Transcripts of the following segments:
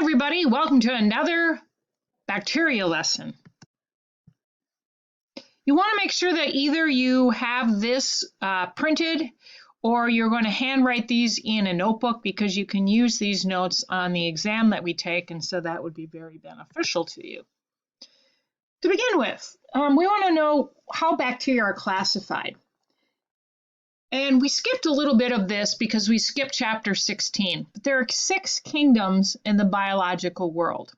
everybody, welcome to another bacteria lesson. You want to make sure that either you have this printed or you're going to handwrite these in a notebook because you can use these notes on the exam that we take, and so that would be very beneficial to you. To begin with, we want to know how bacteria are classified. And we skipped a little bit of this because we skipped chapter 16. But there are 6 kingdoms in the biological world.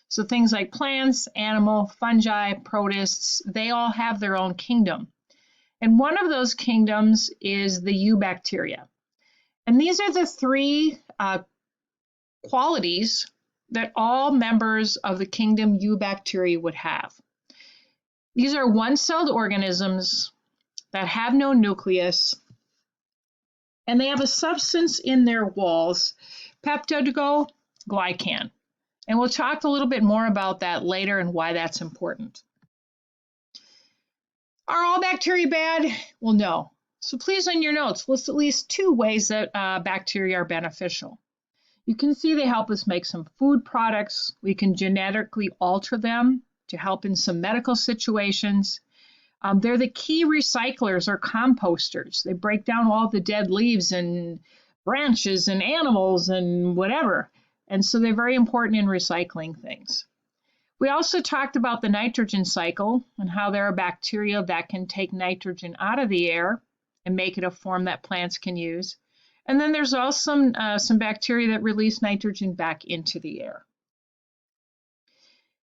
So things like plants, animal, fungi, protists, they all have their own kingdom. And one of those kingdoms is the eubacteria. And these are the 3 qualities that all members of the kingdom eubacteria would have. These are one-celled organisms that have no nucleus, and they have a substance in their walls, peptidoglycan. And we'll talk a little bit more about that later and why that's important. Are all bacteria bad? Well, no. So please, on your notes, list at least 2 ways that bacteria are beneficial. You can see they help us make some food products. We can genetically alter them to help in some medical situations. They're the key recyclers or composters. They break down all the dead leaves and branches and animals and whatever. And so they're very important in recycling things. We also talked about the nitrogen cycle and how there are bacteria that can take nitrogen out of the air and make it a form that plants can use. And then there's also some bacteria that release nitrogen back into the air.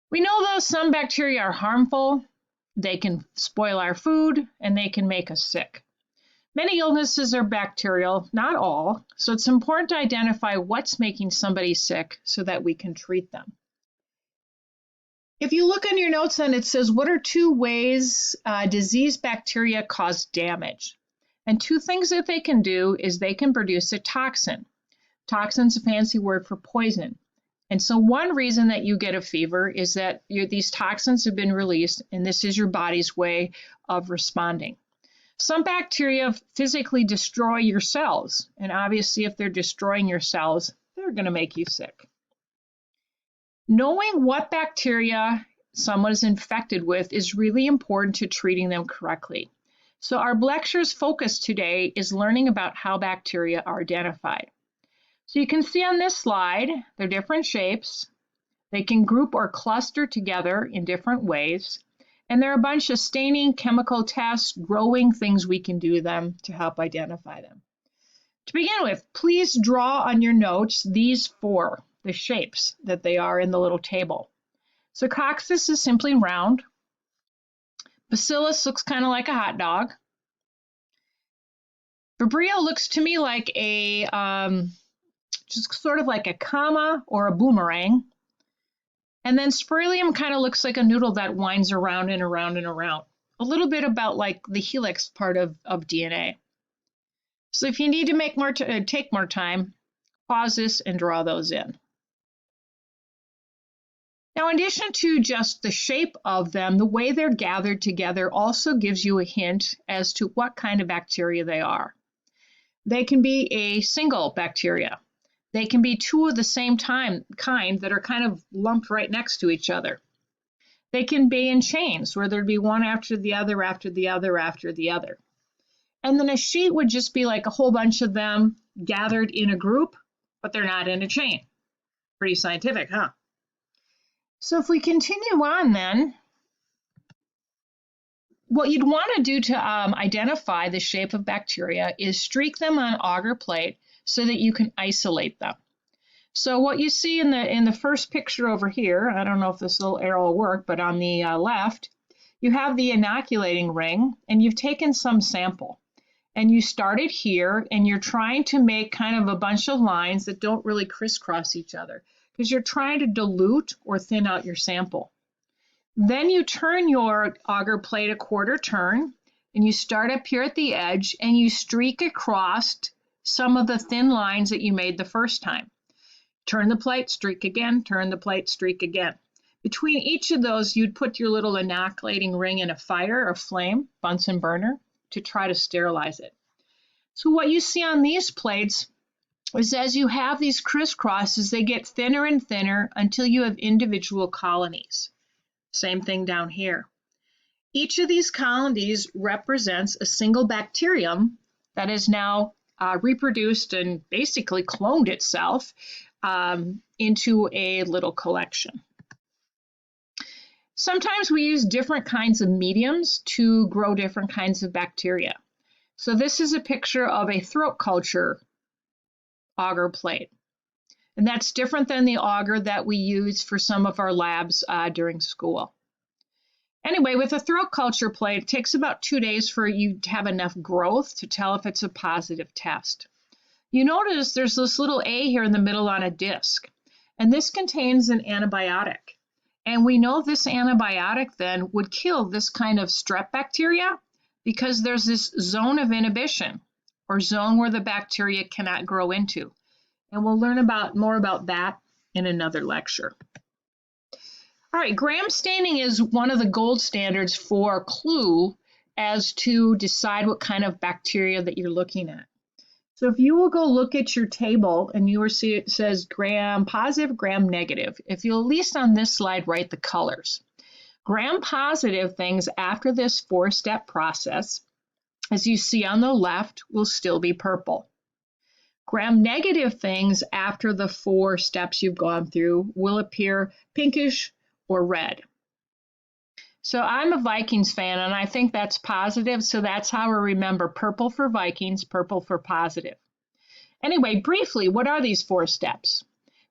We know though some bacteria are harmful. They can spoil our food, and they can make us sick. Many illnesses are bacterial, not all, so it's important to identify what's making somebody sick so that we can treat them. If you look on your notes, then it says, what are 2 ways disease bacteria cause damage? And 2 things that they can do is they can produce a toxin. Toxin's a fancy word for poison. And so one reason that you get a fever is that these toxins have been released, and this is your body's way of responding. Some bacteria physically destroy your cells, and obviously if they're destroying your cells, they're going to make you sick. Knowing what bacteria someone is infected with is really important to treating them correctly. So our lecture's focus today is learning about how bacteria are identified. So you can see on this slide, they're different shapes. They can group or cluster together in different ways. And there are a bunch of staining, chemical tests, growing things we can do them to help identify them. To begin with, please draw on your notes these 4, the shapes that they are in the little table. So Coccus is simply round. Bacillus looks kind of like a hot dog. Vibrio looks to me like a just sort of like a comma or a boomerang. And then Spirillum kind of looks like a noodle that winds around and around and around. A little bit about like the helix part of DNA. So if you need to take more time, pause this and draw those in. Now, in addition to just the shape of them, the way they're gathered together also gives you a hint as to what kind of bacteria they are. They can be a single bacteria. They can be 2 of the same kind that are kind of lumped right next to each other. They can be in chains where there'd be one after the other, after the other, after the other. And then a sheet would just be like a whole bunch of them gathered in a group, but they're not in a chain. Pretty scientific, huh? So if we continue on then, what you'd want to do to identify the shape of bacteria is streak them on an agar plate so that you can isolate them. So what you see in the first picture over here, I don't know if this little arrow will work, but on the left, you have the inoculating ring, and you've taken some sample. And you started here, and you're trying to make kind of a bunch of lines that don't really crisscross each other, because you're trying to dilute or thin out your sample. Then you turn your agar plate a quarter turn, and you start up here at the edge, and you streak across some of the thin lines that you made the first time. Turn the plate, streak again, turn the plate, streak again. Between each of those, you'd put your little inoculating ring in a fire or flame, Bunsen burner, to try to sterilize it. So what you see on these plates is as you have these crisscrosses, they get thinner and thinner until you have individual colonies. Same thing down here. Each of these colonies represents a single bacterium that is now reproduced and basically cloned itself into a little collection. Sometimes we use different kinds of mediums to grow different kinds of bacteria. So this is a picture of a throat culture agar plate. And that's different than the agar that we use for some of our labs during school. Anyway, with a throat culture plate, it takes about 2 days for you to have enough growth to tell if it's a positive test. You notice there's this little A here in the middle on a disc, and this contains an antibiotic. And we know this antibiotic then would kill this kind of strep bacteria because there's this zone of inhibition or zone where the bacteria cannot grow into. And we'll learn more about that in another lecture. All right, gram staining is one of the gold standards for a clue as to decide what kind of bacteria that you're looking at. So if you will go look at your table and you will see it says gram positive, gram negative. If you'll at least on this slide write the colors. Gram positive things after this 4-step process, as you see on the left, will still be purple. Gram negative things after the 4 steps you've gone through will appear pinkish or red. So I'm a Vikings fan and I think that's positive, so that's how I remember purple for Vikings, purple for positive. Anyway, briefly, what are these 4 steps?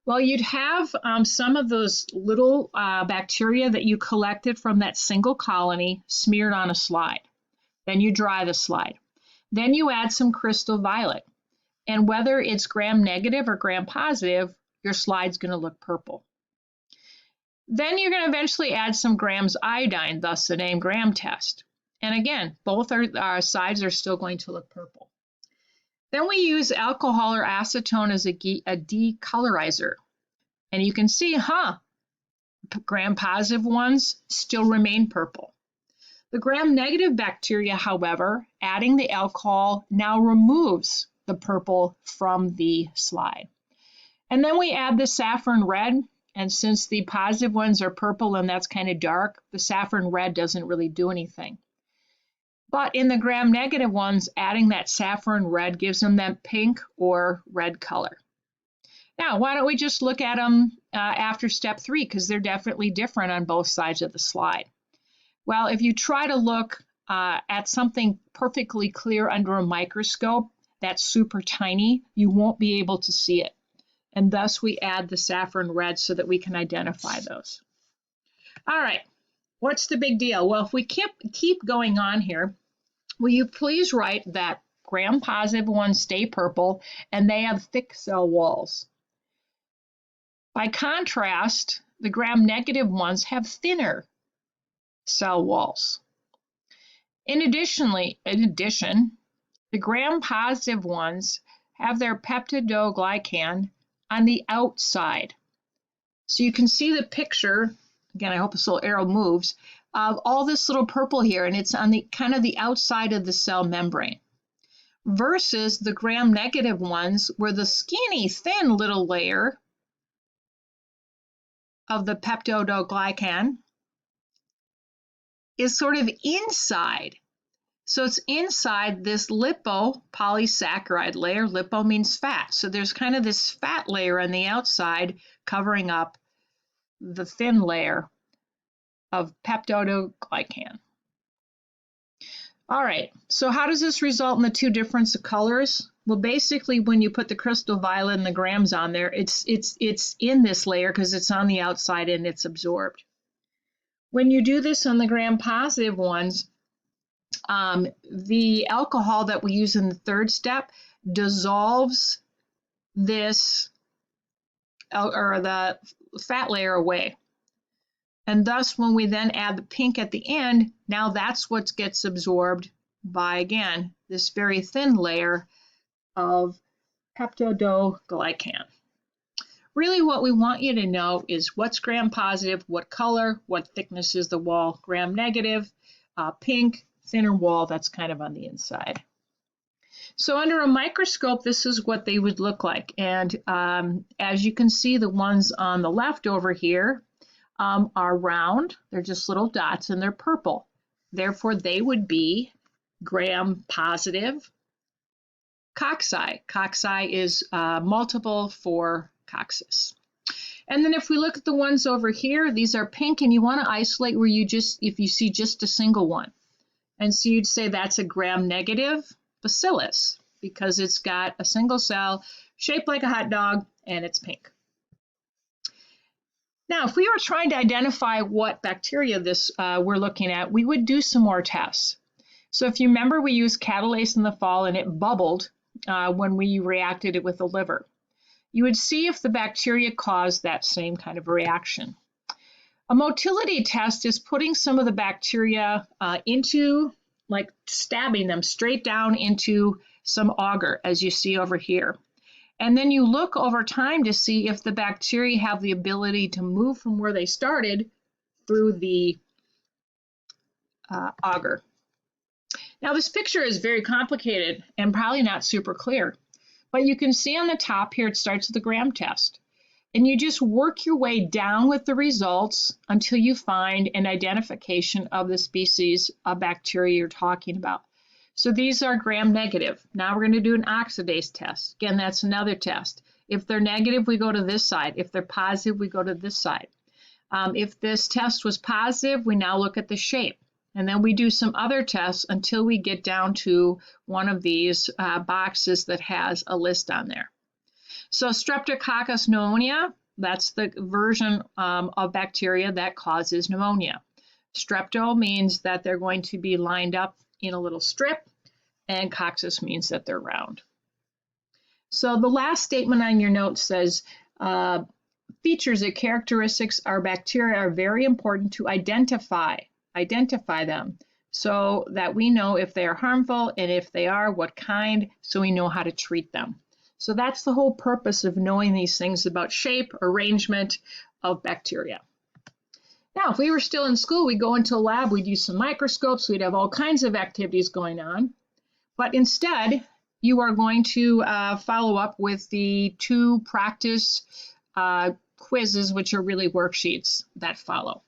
Well, you'd have some of those little bacteria that you collected from that single colony smeared on a slide. Then you dry the slide. Then you add some crystal violet. And whether it's gram negative or gram positive, your slide's going to look purple. Then you're going to eventually add some grams iodine, thus the name gram test. And again, both sides are still going to look purple. Then we use alcohol or acetone as a decolorizer. And you can see, gram positive ones still remain purple. The gram negative bacteria, however, adding the alcohol now removes the purple from the slide. And then we add the saffron red. And since the positive ones are purple and that's kind of dark, the saffron red doesn't really do anything. But in the gram negative ones, adding that saffron red gives them that pink or red color. Now, why don't we just look at them after step 3, because they're definitely different on both sides of the slide. Well, if you try to look at something perfectly clear under a microscope that's super tiny, you won't be able to see it. And thus we add the saffron red so that we can identify those. All right, what's the big deal? Well, if we keep going on here, will you please write that gram positive ones stay purple and they have thick cell walls. By contrast, the gram negative ones have thinner cell walls. In addition, the gram positive ones have their peptidoglycan on the outside. So you can see the picture, again, I hope this little arrow moves, of all this little purple here, and it's on the kind of the outside of the cell membrane. Versus the gram negative ones, where the skinny, thin little layer of the peptidoglycan is sort of inside. So it's inside this lipopolysaccharide layer. Lipo means fat. So there's kind of this fat layer on the outside covering up the thin layer of peptidoglycan. All right, so how does this result in the 2 difference of colors? Well, basically, when you put the crystal violet and the grams on there, it's in this layer because it's on the outside and it's absorbed. When you do this on the gram positive ones, the alcohol that we use in the 3rd step dissolves this or the fat layer away. And thus, when we then add the pink at the end, now that's what gets absorbed by, again, this very thin layer of peptidoglycan. Really what we want you to know is what's gram positive, what color, what thickness is the wall, gram negative, pink, thinner wall, that's kind of on the inside. So under a microscope, this is what they would look like. And as you can see, the ones on the left over here are round. They're just little dots and they're purple. Therefore, they would be gram-positive cocci. Cocci is multiple for coccus. And then if we look at the ones over here, these are pink, and you want to isolate where if you see just a single one. And so you'd say that's a gram-negative bacillus because it's got a single cell shaped like a hot dog and it's pink. Now, if we were trying to identify what bacteria we're looking at, we would do some more tests. So if you remember, we used catalase in the fall and it bubbled when we reacted it with the liver. You would see if the bacteria caused that same kind of reaction. A motility test is putting some of the bacteria like stabbing them straight down into some agar, as you see over here. And then you look over time to see if the bacteria have the ability to move from where they started through the agar. Now this picture is very complicated and probably not super clear, but you can see on the top here it starts with the gram test. And you just work your way down with the results until you find an identification of the species of bacteria you're talking about. So these are gram-negative. Now we're going to do an oxidase test. Again, that's another test. If they're negative, we go to this side. If they're positive, we go to this side. If this test was positive, we now look at the shape. And then we do some other tests until we get down to one of these boxes that has a list on there. So Streptococcus pneumonia, that's the version of bacteria that causes pneumonia. Strepto means that they're going to be lined up in a little strip, and coccus means that they're round. So the last statement on your note says, features and characteristics of bacteria are very important to identify them so that we know if they are harmful, and if they are, what kind, so we know how to treat them. So that's the whole purpose of knowing these things about shape, arrangement of bacteria. Now, if we were still in school, we'd go into a lab, we'd use some microscopes, we'd have all kinds of activities going on. But instead, you are going to follow up with the 2 practice quizzes, which are really worksheets that follow.